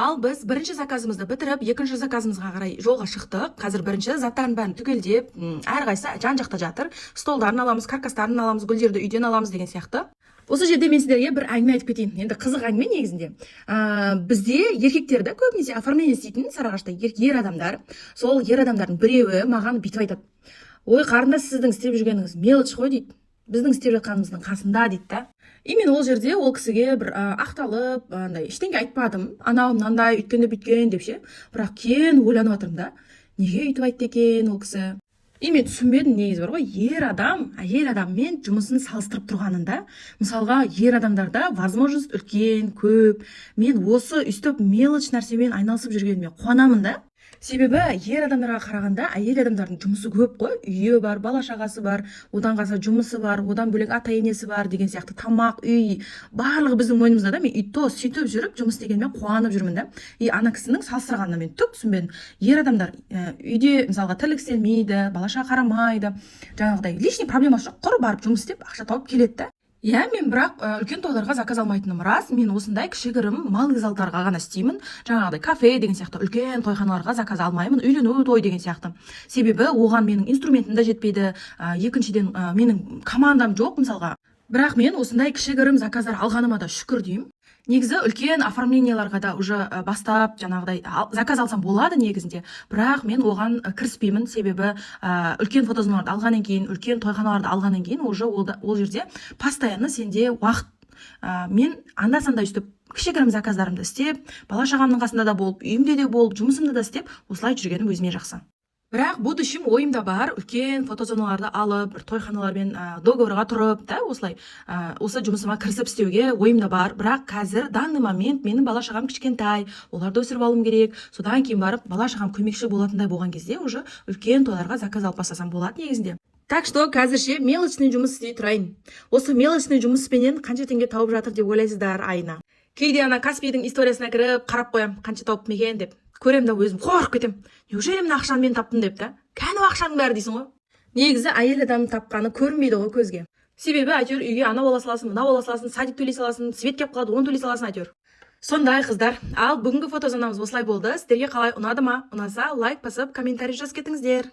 Ал біз бірінші заказымызды бітіріп, екінші заказымызға қарай жолға шықтық. Қазір бірінші заттарын бәрін түгелдеп, әрқайсысы жан-жақта жатыр. Столдарын аламыз, каркастарын аламыз, гүлдерді үйден аламыз деген сияқты. Осы жерде мен сіздерге бір әңгіме айтып кетейін. Енді қызық әңгіме негізінде. Бізде еркектерді көбінесе оформление істейтін Сарыағашта ер адамдар. Сол ер адамдардың біреуі маған бүйтіп айтады. Ой, қарындас, сіздің істеп жүргеніңіз мелочь қой дейді. Біздің істеп жатқанымыздың қасында дейді да. И мен ол жерде ол кісіге бір ақталып, андай ештеңе айтпадым. Анау мынандай өйткені бүйткен деп ше. Бірақ кейін ойланып отырмын да. Неге өйтіп айтты екен ол кісі? И мен түсінбедім, негізі бар ғой, ер адам әйел адаммен жұмысын салыстырып тұрғанында, мысалға ер адамдарда возможность үлкен, көп. Мен осы үстіп мелочь нәрсемен айналысып жүргеніме қуанамын да. Себебі ер адамдарға қарағанда әйел адамдардың жұмысы көп қой. Үйі бар, бала шағасы бар, одан қалса жұмысы бар, одан бөлек ата енесі бар деген сияқты, тамақ, үй, барлығы біздің мойнымызда да. Мен үйто сөйтіп жүріп жұмыс істегеніме қуанып жүрмін да. И ана кісінің салыстырғанына мен түк түсінбедім. Ер адамдар үйде мысалға тірлік істелмейді, бала шаға қарамайды, жаңағыдай лишний проблемасы жоқ, құр барып жұмыс істеп ақша тауып келеді да. Иә, мен бірақ үлкен тойларға заказ алмайтыным рас. Мен осындай кішігірім мал залдарға ғана істеймін. Жаңағыдай кафе деген сияқты үлкен тойханаларға заказ алмаймын. Үйлену той деген сияқты. Себебі оған менің инструментім де жетпейді. Екіншіден менің командам жоқ мысалға. Бірақ мен осындай кішігірім заказдар алғаныма да шүкір деймін. Негізі үлкен оформленияларға да уже бастап жаңағыдай заказ алсам болады негізінде. Бірақ мен оған кіріспеймін, себебі үлкен фотозоналарды алғаннан кейін, үлкен тойханаларды алғаннан кейін уже ол жерде постоянно сенде уақыт. Мен анда-санда өстіп кішігірім заказдарымды істеп, бала шағамның қасында да болып, үйімде де болып, жұмысымды да істеп, осылай жүргенім өзіме жақсы. Бірақ будущем ойымда бар, үлкен фотозоналарды алып, бір тойханалармен договорға тұрып, да, осылай осы жұмысыма кірісіп істеуге ойымда бар. Бірақ қазір данный момент менің бала шағам кішкентай, оларды өсіріп алуым керек. Содан кейін барып бала шағам көмекші болатындай болған кезде уже үлкен тойларға заказ алып бастасам болады негізінде. Так что қазірше мелочный жұмыс істей тұрайын. Осы мелочный жұмыспенен қанша теңге тауып жатыр деп ойлайсыздар айына? Кейде ана Каспийдің историясына кіріп қарап қоям, қанша тауып мекен деп. Көрем да өзім қорқып кетем. Неужели мен ақшаны мен таптым деп та? Кәні ақшаның бәрі дейсің ғой. Негізі әйел адам тапқаны көрінбейді ғой көзге. Себебі әйтеуір үйге анау ала саласың, мынау ала саласың, садик төлей саласың, свет кеп қалады, оны төлей саласың әйтеуір. Сондай қыздар. Ал бүгінгі фотозонамыз осылай болды. Сіздерге қалай ұнады ма? Ұнаса лайк басып, комментарий жазып кетіңіздер.